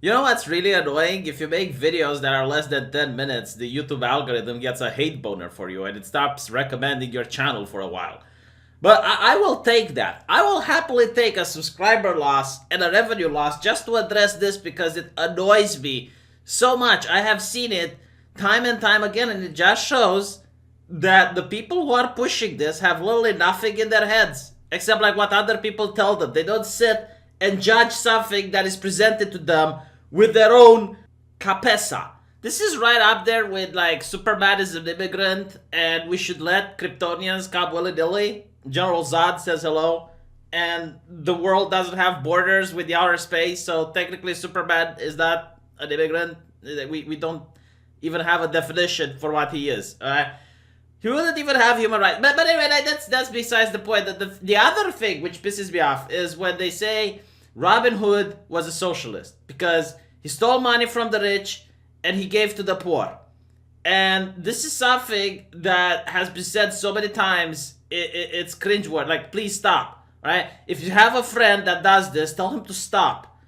You know what's really annoying? If you make videos that are less than 10 minutes, the YouTube algorithm gets a hate boner for you and it stops recommending your channel for a while. But I will take that. I will happily take a subscriber loss and a revenue loss just to address this because it annoys me so much. I have seen it time and time again, and it just shows that the people who are pushing this have literally nothing in their heads except like what other people tell them. They don't sit and judge something that is presented to them with their own capesa. This is right up there with like Superman is an immigrant and we should let Kryptonians come willy-nilly. General Zod says hello, and the world doesn't have borders with the outer space, so technically Superman is not an immigrant. We don't even have a definition for what he is. He wouldn't even have human rights. But anyway, that's besides the point. The other thing which pisses me off is when they say Robin Hood was a socialist because he stole money from the rich and he gave to the poor. And this is something that has been said so many times, it's cringeworthy. Like, please stop, right? If you have a friend that does this, tell him to stop.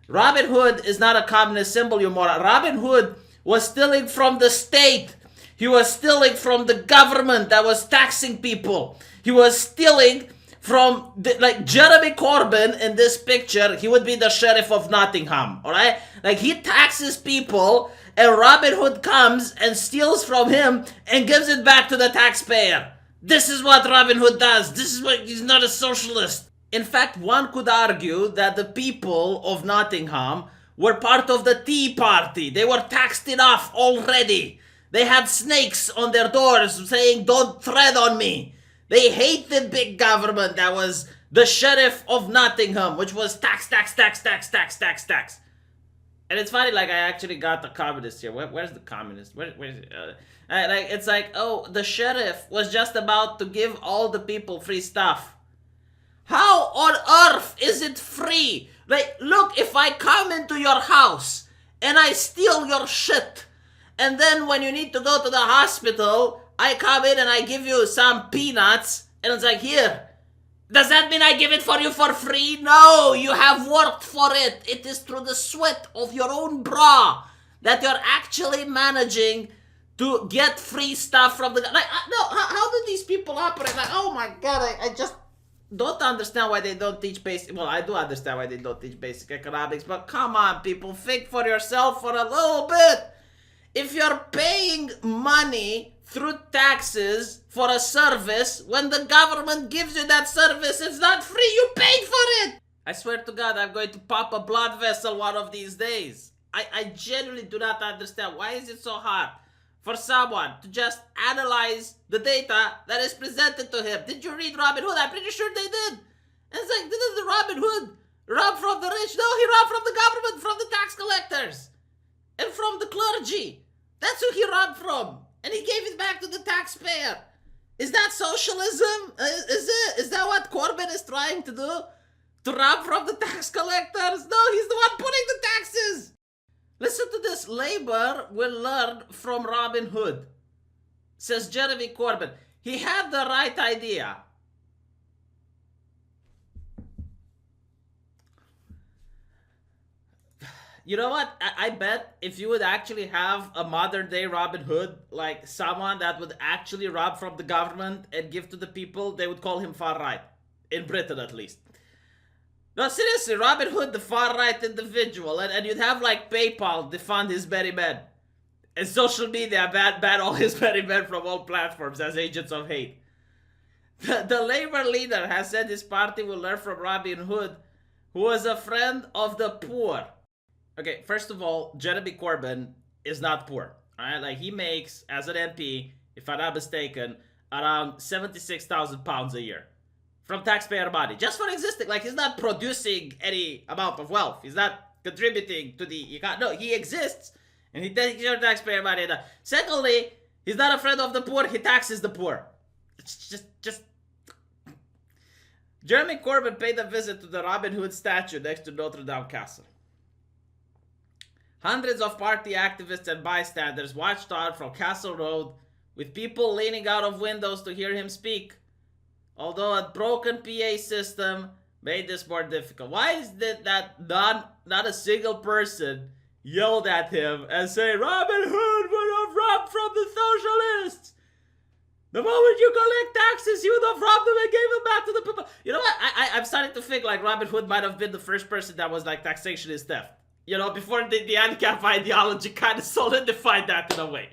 Robin Hood is not a communist symbol, you moron. Robin Hood was stealing from the state. He was stealing from the government that was taxing people. He was stealing from, like, Jeremy Corbyn in this picture. He would be the sheriff of Nottingham, all right? Like, he taxes people, and Robin Hood comes and steals from him and gives it back to the taxpayer. This is what Robin Hood does. This is why he's not a socialist. In fact, one could argue that the people of Nottingham were part of the Tea Party. They were taxed enough already. They had snakes on their doors saying, "Don't tread on me." They hated big government that was the sheriff of Nottingham, which was tax, tax, tax, tax, tax, tax, tax. And it's funny, like, I actually got the communist here. Where's the communist? Where's it? Like, it's like, oh, the sheriff was just about to give all the people free stuff. How on earth is it free? Like, look, if I come into your house and I steal your shit, and then when you need to go to the hospital, I come in and I give you some peanuts, and it's like, here. Does that mean I give it for you for free? No, you have worked for it. It is through the sweat of your own bra that you're actually managing to get free stuff from the... Like, no, how do these people operate? Like, oh my god, I just don't understand why they don't teach basic... Well, I do understand why they don't teach basic economics, but come on, people, think for yourself for a little bit. If you're paying money through taxes for a service, when the government gives you that service, it's not free, you paid for it. I swear to God, I'm going to pop a blood vessel one of these days. I genuinely do not understand. Why is it so hard for someone to just analyze the data that is presented to him? Did you read Robin Hood? I'm pretty sure they did. And it's like, didn't the Robin Hood rob from the rich? No, he robbed from the government, from the tax collectors, and from the clergy. That's who he robbed from. And he gave it back to the taxpayer. Is that socialism? Is that what Corbyn is trying to do? To rob from the tax collectors? No, he's the one putting the taxes. Listen to this. Labour will learn from Robin Hood, says Jeremy Corbyn. He had the right idea. You know what? I bet if you would actually have a modern day Robin Hood, like someone that would actually rob from the government and give to the people, they would call him far right. In Britain, at least. No, seriously, Robin Hood, the far right individual, and you'd have like PayPal defund his merry men. And social media ban all his merry men from all platforms as agents of hate. The Labour leader has said his party will learn from Robin Hood, who was a friend of the poor. Okay, first of all, Jeremy Corbyn is not poor. Alright, like he makes, as an MP, if I'm not mistaken, around £76,000 a year. From taxpayer money. Just for existing. Like, he's not producing any amount of wealth. He's not contributing to the economy. No, he exists. And he takes your taxpayer money. Secondly, he's not a friend of the poor. He taxes the poor. It's just... Jeremy Corbyn paid a visit to the Robin Hood statue next to Notre Dame Castle. Hundreds of party activists and bystanders watched on from Castle Road, with people leaning out of windows to hear him speak. Although a broken PA system made this more difficult. Why is it that none not a single person yelled at him and say, Robin Hood would have robbed from the socialists. The moment you collect taxes, you would have robbed them and gave them back to the people. You know what? I'm starting to think like Robin Hood might have been the first person that was like, taxation is theft. You know, before the ANCAP ideology kind of solidified that in a way.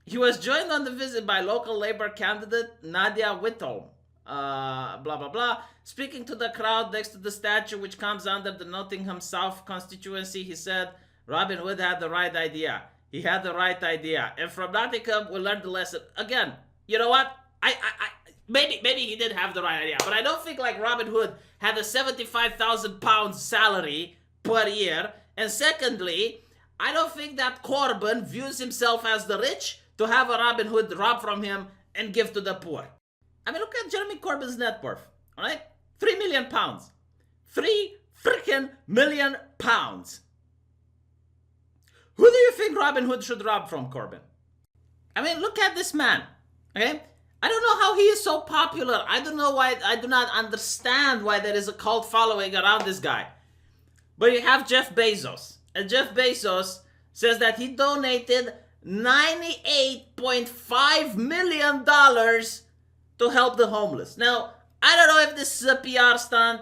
He was joined on the visit by local Labour candidate Nadia Whittle. Blah, blah, blah. Speaking to the crowd next to the statue, which comes under the Nottingham South constituency, he said, Robin Hood had the right idea. He had the right idea. And from Nottingham, we learned the lesson. Again, you know what? Maybe he did have the right idea, but I don't think like Robin Hood had a £75,000 salary per year. And secondly, I don't think that Corbyn views himself as the rich to have a Robin Hood rob from him and give to the poor. I mean, look at Jeremy Corbyn's net worth, all right? £3 million. £3 freaking million. Who do you think Robin Hood should rob from, Corbyn? I mean, look at this man, okay? I don't know how he is so popular. I don't know why. I do not understand why there is a cult following around this guy. But you have Jeff Bezos. And Jeff Bezos says that he donated $98.5 million to help the homeless. Now, I don't know if this is a PR stunt.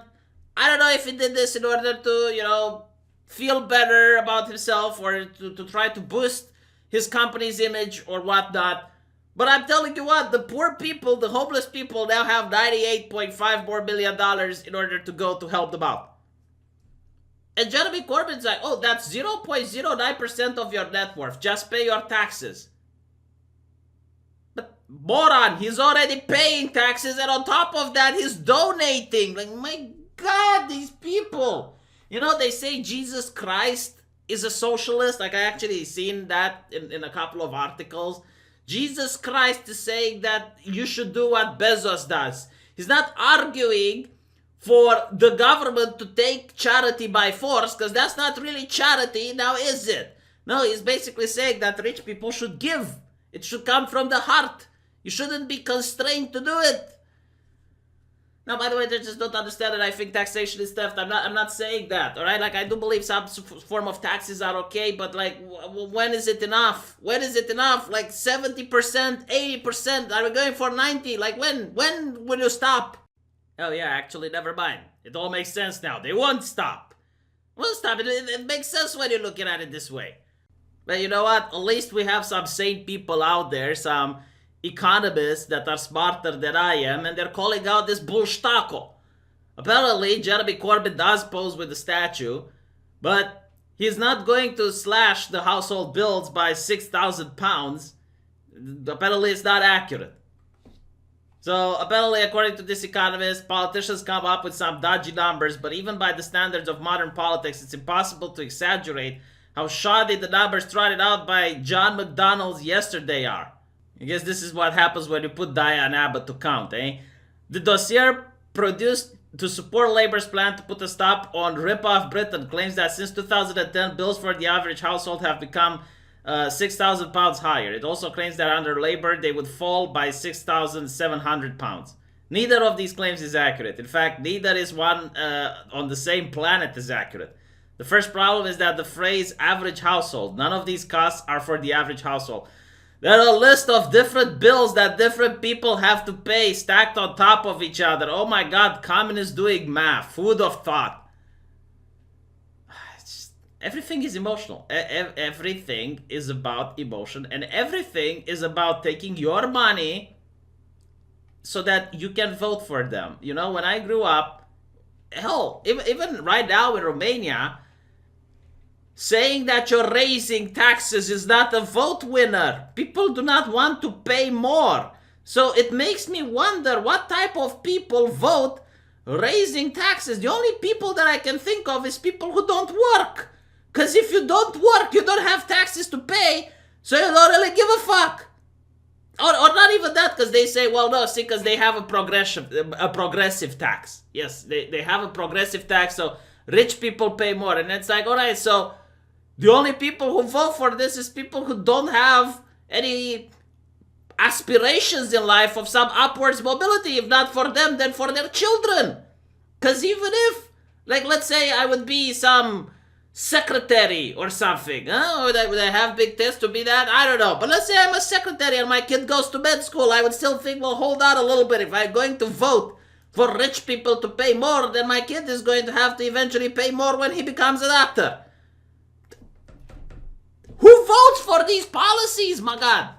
I don't know if he did this in order to, you know, feel better about himself or to try to boost his company's image or whatnot. But I'm telling you what, the poor people, the homeless people now have $98.5 million in order to go to help them out. And Jeremy Corbyn's like, oh, that's 0.09% of your net worth. Just pay your taxes. But moron, he's already paying taxes, and on top of that, he's donating. Like, my God, these people. You know, they say Jesus Christ is a socialist. Like, I actually seen that in a couple of articles. Jesus Christ is saying that you should do what Bezos does. He's not arguing for the government to take charity by force, because that's not really charity, now is it? No, he's basically saying that rich people should give. It should come from the heart. You shouldn't be constrained to do it. Now, by the way, they just don't understand that I think taxation is theft. I'm not saying that, all right? Like, I do believe some form of taxes are okay, but like, when is it enough? When is it enough? Like 70%, 80%? Are we going for 90? Like, when will you stop? Oh yeah, actually, never mind. It all makes sense now. They won't stop. Won't stop. It makes sense when you're looking at it this way. But you know what? At least we have some sane people out there, some economists that are smarter than I am, and they're calling out this bullshtaco. Apparently, Jeremy Corbyn does pose with the statue, but he's not going to slash the household bills by £6,000. Apparently, it's not accurate. So, apparently, according to this economist, politicians come up with some dodgy numbers, but even by the standards of modern politics, it's impossible to exaggerate how shoddy the numbers trotted out by John McDonnell's yesterday are. I guess this is what happens when you put Diane Abbott to count, eh? The dossier produced to support Labour's plan to put a stop on Rip-Off Britain claims that since 2010, bills for the average household have become £6,000 higher. It also claims that under Labour, they would fall by £6,700. Neither of these claims is accurate. In fact, neither is one on the same planet is accurate. The first problem is that the phrase average household, none of these costs are for the average household. There are a list of different bills that different people have to pay stacked on top of each other. Oh my God, communists doing math. Who would have thought? Everything is emotional. Everything is about emotion, and everything is about taking your money so that you can vote for them. You know, when I grew up, hell, even right now in Romania, saying that you're raising taxes is not a vote winner. People do not want to pay more. So it makes me wonder what type of people vote raising taxes. The only people that I can think of is people who don't work. Because if you don't work, you don't have taxes to pay, so you don't really give a fuck. Or not even that, because they say, well, no, see, because they have a progressive tax. Yes, they have a progressive tax, so rich people pay more. And it's like, all right, so the only people who vote for this is people who don't have any aspirations in life of some upwards mobility. If not for them, then for their children. Because even if Like, let's say I would be some secretary or something. Huh? Would I have big tits to be that? I don't know. But let's say I'm a secretary and my kid goes to med school. I would still think, well, hold on a little bit. If I'm going to vote for rich people to pay more, then my kid is going to have to eventually pay more when he becomes a doctor. Who votes for these policies, my God?